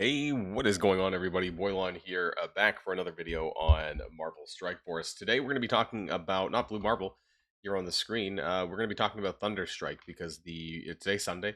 Hey, what is going on, everybody? Boilon here, back for another video on Marvel Strike Force. Today, we're going to be talking about not Blue Marble here on the screen. We're going to be talking about Thunderstrike because today's Sunday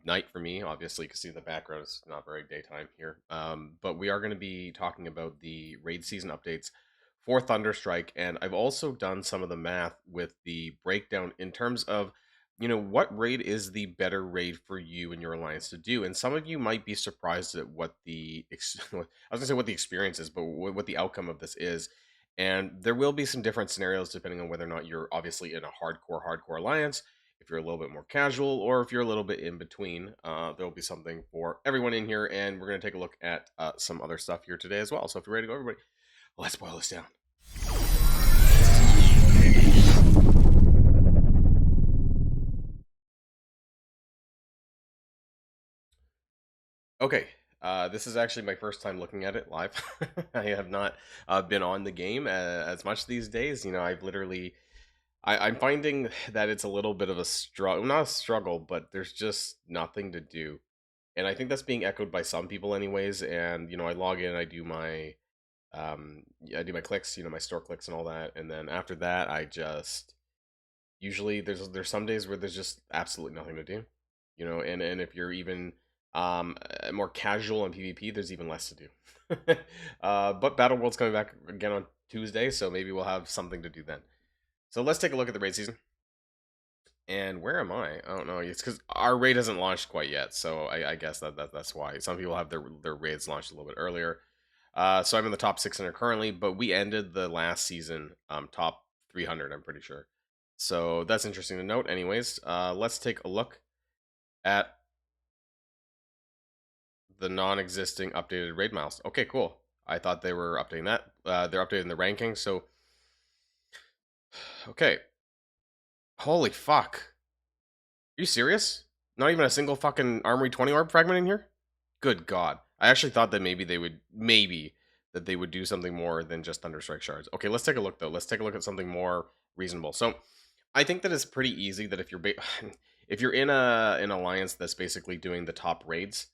night for me. Obviously, you can see the background is not very daytime here, but we are going to be talking about the raid season updates for Thunderstrike, and I've also done some of the math with the breakdown in terms of what raid is the better raid for you and your alliance to do? And some of you might be surprised at what I was gonna say what the experience is, but what the outcome of this is. And there will be some different scenarios depending on whether or not you're obviously in a hardcore alliance, if you're a little bit more casual, or if you're a little bit in between. There'll be something for everyone in here, and we're gonna take a look at some other stuff here today as well. So if you're ready to go, everybody, let's boil this down. Okay, this is actually my first time looking at it live. I have not been on the game as much these days. I'm finding that it's a little bit of a struggle, not a struggle, but there's just nothing to do. And I think that's being echoed by some people anyways. And, I log in, I do my clicks, my store clicks and all that. And then after that, usually there's some days where there's just absolutely nothing to do, and if you're even more casual on PvP, there's even less to do. But Battle World's coming back again on Tuesday, so maybe we'll have something to do then. So let's take a look at the raid season. And where am I? I don't know. It's because our raid hasn't launched quite yet, so I guess that's why. Some people have their raids launched a little bit earlier. So I'm in the top 600 currently, but we ended the last season top 300, I'm pretty sure. So that's interesting to note. Anyways, let's take a look at the non-existing updated raid miles. Okay, cool. I thought they were updating that. They're updating the ranking, so... Okay. Holy fuck. Are you serious? Not even a single fucking Armory 20 orb fragment in here? Good god. I actually thought that maybe that they would do something more than just Thunderstrike shards. Okay, let's take a look though. Let's take a look at something more reasonable. So, I think that it's pretty easy that if you're if you're in an alliance that's basically doing the top raids,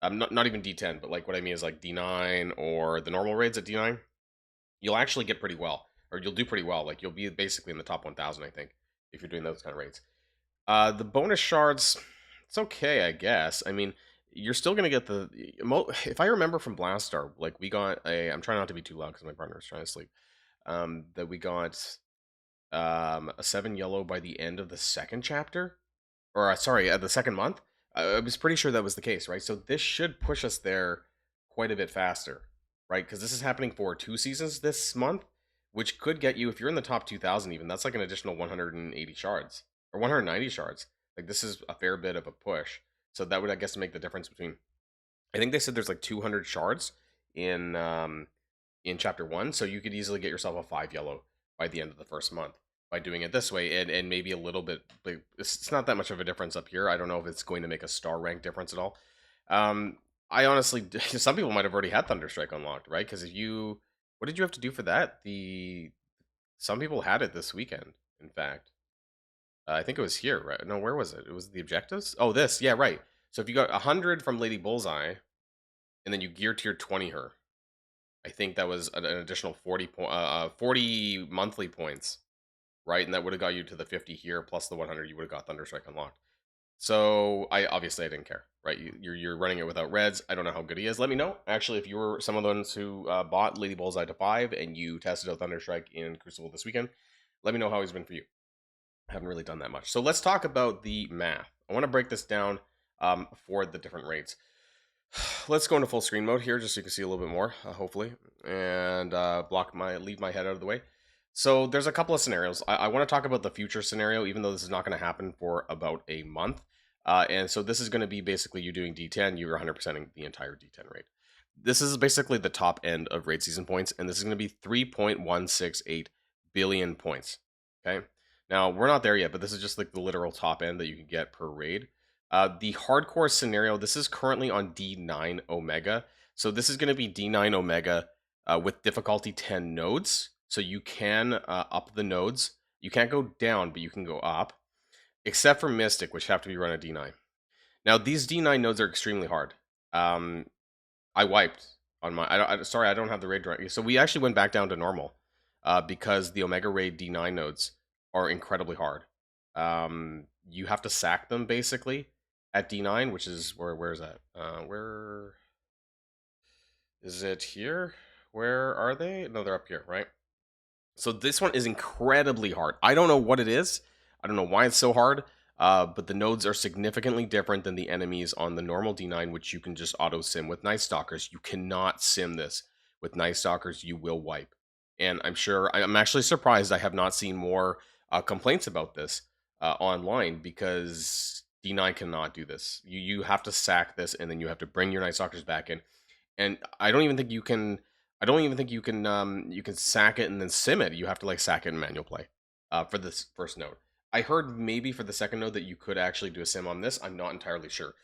not even D10, but like what I mean is like D9 or the normal raids at D9, you'll actually get pretty well, or you'll do pretty well. Like you'll be basically in the top 1,000, I think, if you're doing those kind of raids. The bonus shards, it's okay, I guess. I mean, you're still gonna get if I remember from Blastar, like we got I'm trying not to be too loud because my partner's trying to sleep. That we got a 7 yellow by the end of the second chapter, or sorry, the second month. I was pretty sure that was the case, right? So this should push us there quite a bit faster, right? Because this is happening for 2 seasons this month, which could get you, if you're in the top 2,000 even, that's like an additional 180 shards, or 190 shards. Like this is a fair bit of a push. So that would, I guess, make the difference between, I think they said there's like 200 shards in chapter 1, so you could easily get yourself a 5 yellow by the end of the first month by doing it this way, and maybe a little bit, but it's not that much of a difference up here. I don't know if it's going to make a star rank difference at all. I honestly, some people might have already had Thunderstrike unlocked, right? Because what did you have to do for that? Some people had it this weekend, in fact. I think it was here, right? No, where was it? It was the objectives? Oh, this, yeah, right. So if you got 100 from Lady Bullseye, and then you gear tier 20 her, I think that was an additional 40 monthly points, right? And that would have got you to the 50 here, plus the 100 you would have got Thunderstrike unlocked. So I didn't care, right? You're running it without reds. I don't know how good he is. Let me know. Actually, if you were some of the ones who bought Lady Bullseye to 5 and you tested out Thunderstrike in Crucible this weekend, let me know how he's been for you. I haven't really done that much. So let's talk about the math. I want to break this down for the different rates. Let's go into full screen mode here, just so you can see a little bit more, hopefully, and leave my head out of the way. So there's a couple of scenarios. I want to talk about the future scenario, even though this is not going to happen for about a month. And so this is going to be basically you doing D10, you're 100%ing the entire D10 rate. This is basically the top end of raid season points, and this is going to be 3.168 billion points. Okay, now we're not there yet, but this is just like the literal top end that you can get per raid. The hardcore scenario, this is currently on D9 Omega. So this is going to be D9 Omega with difficulty 10 nodes. So you can up the nodes. You can't go down, but you can go up. Except for Mystic, which have to be run at D9. Now, these D9 nodes are extremely hard. I wiped on my. Sorry, I don't have the raid directly. So we actually went back down to normal, because the Omega Raid D9 nodes are incredibly hard. You have to sack them basically at D9, which is where is that? Where is it here? Where are they? No, they're up here, right? So this one is incredibly hard. I don't know what it is. I don't know why it's so hard. But the nodes are significantly different than the enemies on the normal D9, which you can just auto sim with Night Stalkers. You cannot sim this with Night Stalkers. You will wipe. And I'm actually surprised I have not seen more complaints about this online, because D9 cannot do this. You have to sack this, and then you have to bring your Night Stalkers back in. And I don't even think you can. I don't even think you can sack it and then sim it. You have to like sack it in manual play for this first node. I heard maybe for the second node that you could actually do a sim on this. I'm not entirely sure.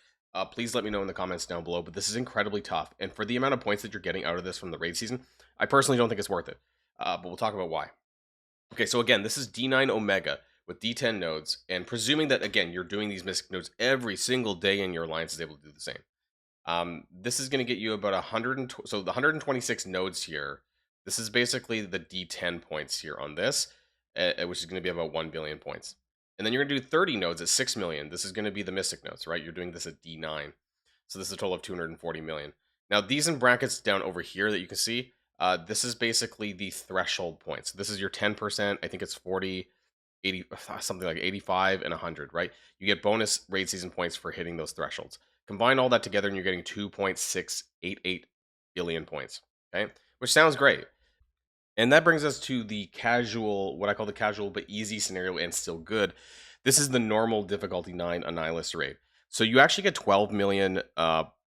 Please let me know in the comments down below. But this is incredibly tough, and for the amount of points that you're getting out of this from the raid season, I personally don't think it's worth it. But we'll talk about why. Okay, so again, this is D9 Omega with D10 nodes, and presuming that again you're doing these Mystic nodes every single day, and your alliance is able to do the same. This is going to get you about 100. So the 126 nodes here. This is basically the D10 points here on this, which is going to be about 1 billion points. And then you're going to do 30 nodes at 6 million. This is going to be the Mystic nodes, right? You're doing this at D9. So this is a total of 240 million. Now, these in brackets down over here that you can see, this is basically the threshold points. This is your 10%. I think it's 40, 80, something like 85 and 100, right? You get bonus raid season points for hitting those thresholds. Combine all that together and you're getting 2.688 billion points, okay? Which sounds great. And that brings us to the casual, what I call the casual but easy scenario and still good. This is the normal difficulty 9 Annihilist raid. So you actually get 12 million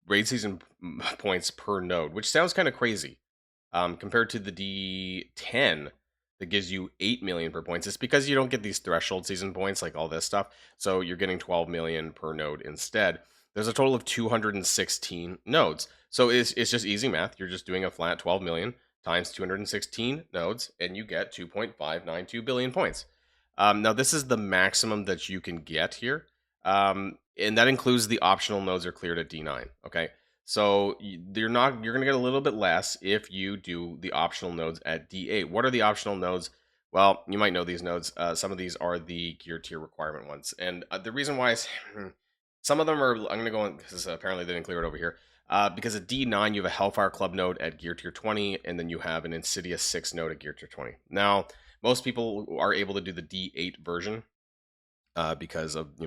raid season points per node, which sounds kind of crazy compared to the D10 that gives you 8 million per points. It's because you don't get these threshold season points like all this stuff. So you're getting 12 million per node instead. There's a total of 216 nodes. So it's just easy math. You're just doing a flat 12 million times 216 nodes, and you get 2.592 billion points. Now, this is the maximum that you can get here. And that includes the optional nodes are cleared at D9. Okay. So you're going to get a little bit less if you do the optional nodes at D8. What are the optional nodes? Well, you might know these nodes. Some of these are the gear tier requirement ones. And the reason why is some of them are, I'm going to go on, because apparently they didn't clear it over here. Because at D9, you have a Hellfire Club node at Gear Tier 20, and then you have an Insidious 6 node at Gear Tier 20. Now, most people are able to do the D8 version because of,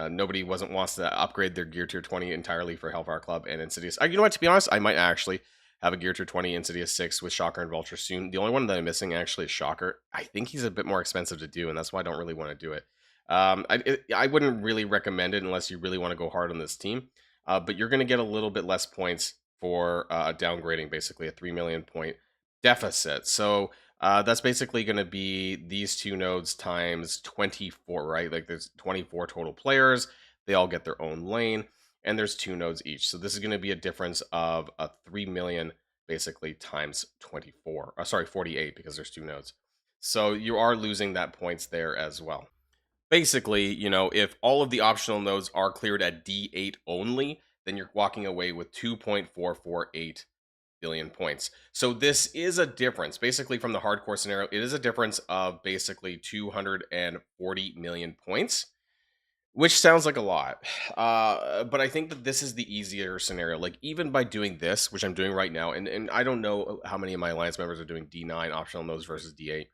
nobody wants to upgrade their Gear Tier 20 entirely for Hellfire Club and Insidious. You know what, to be honest, I might actually have a Gear Tier 20 Insidious 6 with Shocker and Vulture soon. The only one that I'm missing actually is Shocker. I think he's a bit more expensive to do, and that's why I don't really want to do it. I wouldn't really recommend it unless you really want to go hard on this team. But you're going to get a little bit less points for downgrading, basically a 3 million point deficit. So that's basically going to be these two nodes times 24, right? Like there's 24 total players. They all get their own lane, and there's two nodes each. So this is going to be a difference of a 3 million basically times 24. Sorry, 48 because there's two nodes. So you are losing that points there as well. Basically, if all of the optional nodes are cleared at D8 only, then you're walking away with 2.448 billion points. So this is a difference. Basically, from the hardcore scenario, it is a difference of basically 240 million points, which sounds like a lot. But I think that this is the easier scenario. Like, even by doing this, which I'm doing right now, and I don't know how many of my alliance members are doing D9 optional nodes versus D8,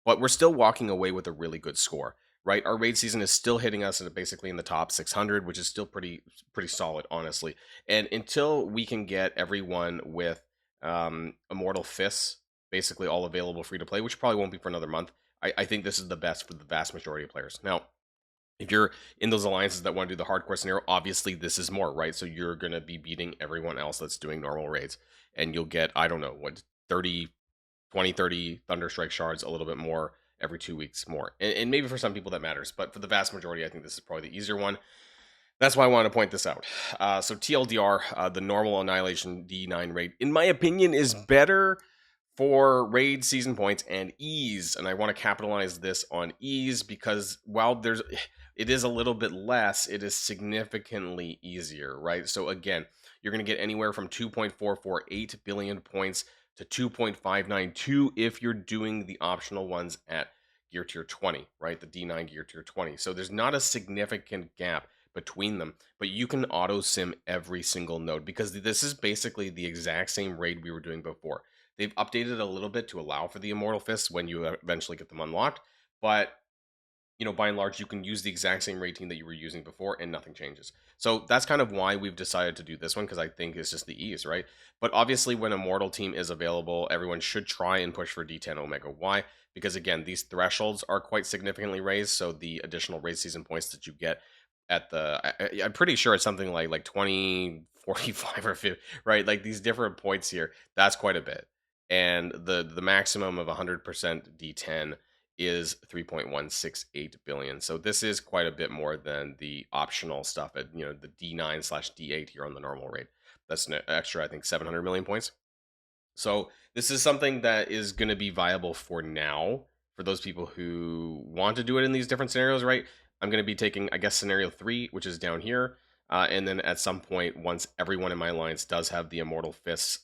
but we're still walking away with a really good score. Right, our raid season is still hitting us at basically in the top 600, which is still pretty solid, honestly. And until we can get everyone with Immortal Fists, basically all available free to play, which probably won't be for another month, I think this is the best for the vast majority of players. Now, if you're in those alliances that want to do the hardcore scenario, obviously this is more, right? So you're going to be beating everyone else that's doing normal raids, and you'll get, I don't know, what, 30 Thunderstrike shards, a little bit more every 2 weeks more. And maybe for some people that matters, but for the vast majority, I think this is probably the easier one. That's why I want to point this out. So TLDR, the normal Annihilation D9 raid, in my opinion, is better for raid season points and ease. And I want to capitalize this on ease because while it is a little bit less, it is significantly easier, right? So again, you're going to get anywhere from 2.448 billion points to 2.592 if you're doing the optional ones at gear tier 20, right? The D9 gear tier 20. So there's not a significant gap between them, but you can auto sim every single node because this is basically the exact same raid we were doing before. They've updated a little bit to allow for the Immortal Fists when you eventually get them unlocked, but by and large, you can use the exact same raid team that you were using before and nothing changes. So that's kind of why we've decided to do this one, because I think it's just the ease, right? But obviously, when Immortal team is available, everyone should try and push for D10 Omega. Why? Because again, these thresholds are quite significantly raised, so the additional raid season points that you get at I'm pretty sure it's something like 20, 45, or 50, right? Like these different points here, that's quite a bit. And the maximum of 100% D10 is 3.168 billion. So this is quite a bit more than the optional stuff at the D9/D8 here on the normal rate. That's an extra, I think, 700 million points. So this is something that is going to be viable for now for those people who want to do it in these different scenarios, right? I'm going to be taking, I guess, scenario 3, which is down here. And then at some point, once everyone in my alliance does have the Immortal Fists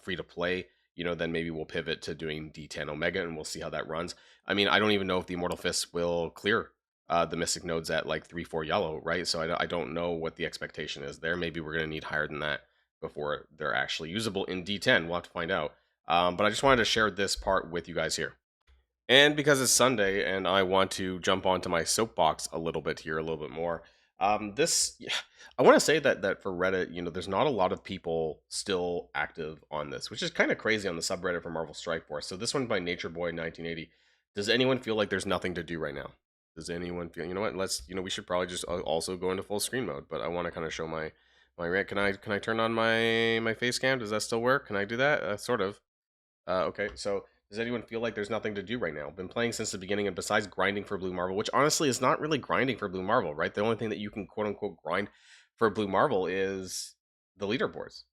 free to play, then maybe we'll pivot to doing D10 Omega and we'll see how that runs. I mean, I don't even know if the Immortal Fists will clear the Mystic nodes at like 3-4 yellow, right? So I don't know what the expectation is there. Maybe we're going to need higher than that before they're actually usable in D10. We'll have to find out. But I just wanted to share this part with you guys here. And because it's Sunday and I want to jump onto my soapbox a little bit here, a little bit more. I want to say that for Reddit, there's not a lot of people still active on this, which is kind of crazy on the subreddit for Marvel Strike Force. So this one by Nature Boy 1980. Does anyone feel like there's nothing to do right now? Does anyone feel? You know what? We should probably just also go into full screen mode. But I want to kind of show my rant. Can I turn on my face cam? Does that still work? Can I do that? Sort of. Okay, so does anyone feel like there's nothing to do right now? Been playing since the beginning, and besides grinding for Blue Marvel, which honestly is not really grinding for Blue Marvel, right? The only thing that you can quote unquote grind for Blue Marvel is the leaderboards,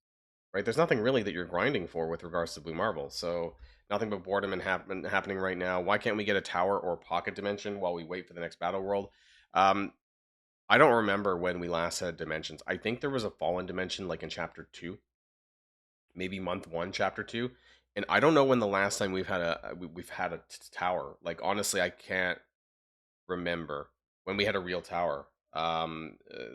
right? There's nothing really that you're grinding for with regards to Blue Marvel. So nothing but boredom and happening right now. Why can't we get a tower or pocket dimension while we wait for the next battle world? I don't remember when we last had dimensions. I think there was a fallen dimension like in chapter 2, maybe month 1, chapter 2. And I don't know when the last time we've had a tower. Like honestly, I can't remember when we had a real tower.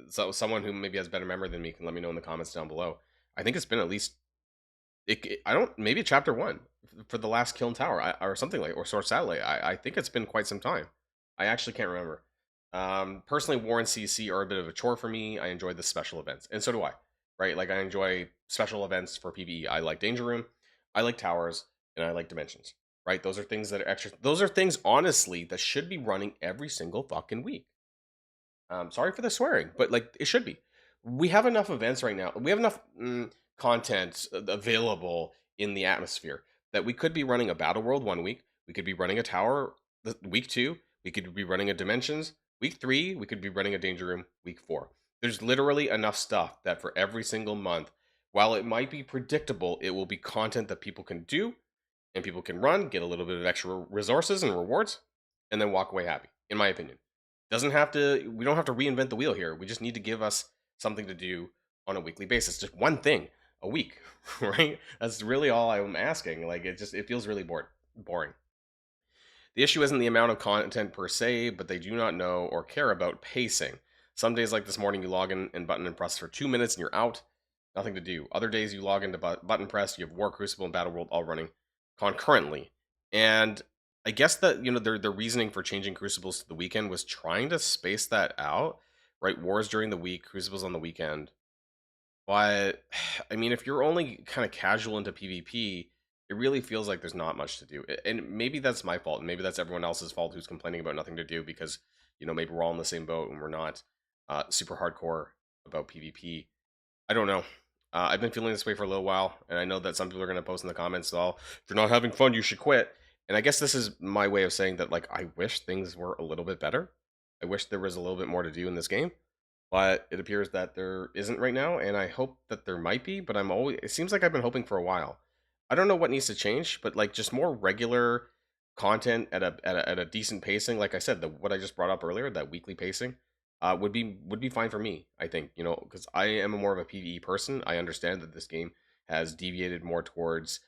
So someone who maybe has better memory than me can let me know in the comments down below. I think it's been at least I don't, maybe chapter 1 for the last Kiln Tower or something like, or Source Satellite. I think it's been quite some time. I actually can't remember. Personally, War and CC are a bit of a chore for me. I enjoy the special events, and so do I. Right, like I enjoy special events for PvE. I like Danger Room, I like Towers, and I like Dimensions. Right, those are things that are extra. Those are things, honestly, that should be running every single fucking week. Sorry for the swearing, but like it should be. We have enough events right now. We have enough content available in the atmosphere that we could be running a battle world 1 week. We could be running a tower week 2. We could be running a Dimensions week 3. We could be running a Danger Room week 4. There's literally enough stuff that for every single month, while it might be predictable, it will be content that people can do and people can run, get a little bit of extra resources and rewards, and then walk away happy, in my opinion. We don't have to reinvent the wheel here. We just need to give us something to do on a weekly basis. Just one thing a week, right? That's really all I'm asking. Like it feels really boring. The issue isn't the amount of content per se, but they do not know or care about pacing. Some days like this morning, you log in and button and press for 2 minutes and you're out. Nothing to do. Other days you log into button press, you have War, Crucible, and Battle World all running concurrently. And I guess that their reasoning for changing Crucibles to the weekend was trying to space that out, right? Wars during the week, Crucibles on the weekend. But I mean, if you're only kind of casual into PvP, it really feels like there's not much to do. And maybe that's my fault, and maybe that's everyone else's fault who's complaining about nothing to do because maybe we're all in the same boat and we're not super hardcore about PvP. I don't know. I've been feeling this way for a little while, and I know that some people are going to post in the comments, "Oh, if you're not having fun, you should quit." And I guess this is my way of saying that, like, I wish things were a little bit better. I wish there was a little bit more to do in this game, but it appears that there isn't right now, and I hope that there might be, but it seems like I've been hoping for a while. I don't know what needs to change, but like just more regular content at a decent pacing. Like I said, what I just brought up earlier, that weekly pacing. would be fine for me. I think, you know, because I am more of a PvE person. I understand that this game has deviated more towards,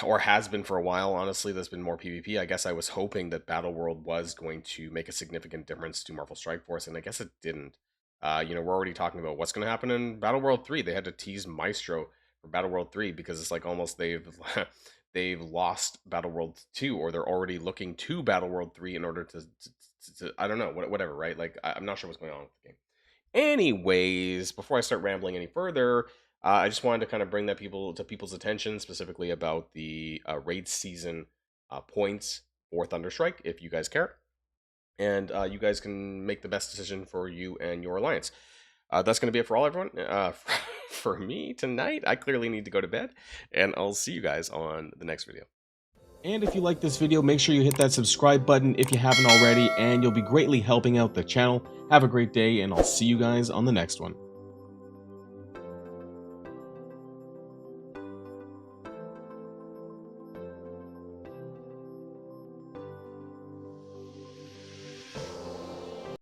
or has been for a while, honestly, there's been more PvP. I guess I was hoping that Battle World was going to make a significant difference to Marvel Strike Force, and I guess it didn't. You know, we're already talking about what's going to happen in Battle World 3. They had to tease Maestro for Battle World 3 because it's like almost they've they've lost Battle World 2, or they're already looking to Battle World 3 in order to I don't know, whatever, right? Like I'm not sure what's going on with the game. Anyways, before I start rambling any further, I just wanted to kind of bring that people's attention, specifically about the raid season points for Thunderstrike, if you guys care, and you guys can make the best decision for you and your alliance. That's going to be it for all, everyone. For me tonight, I clearly need to go to bed, and I'll see you guys on the next video. And if you like this video, make sure you hit that subscribe button if you haven't already, and you'll be greatly helping out the channel. Have a great day, and I'll see you guys on the next one.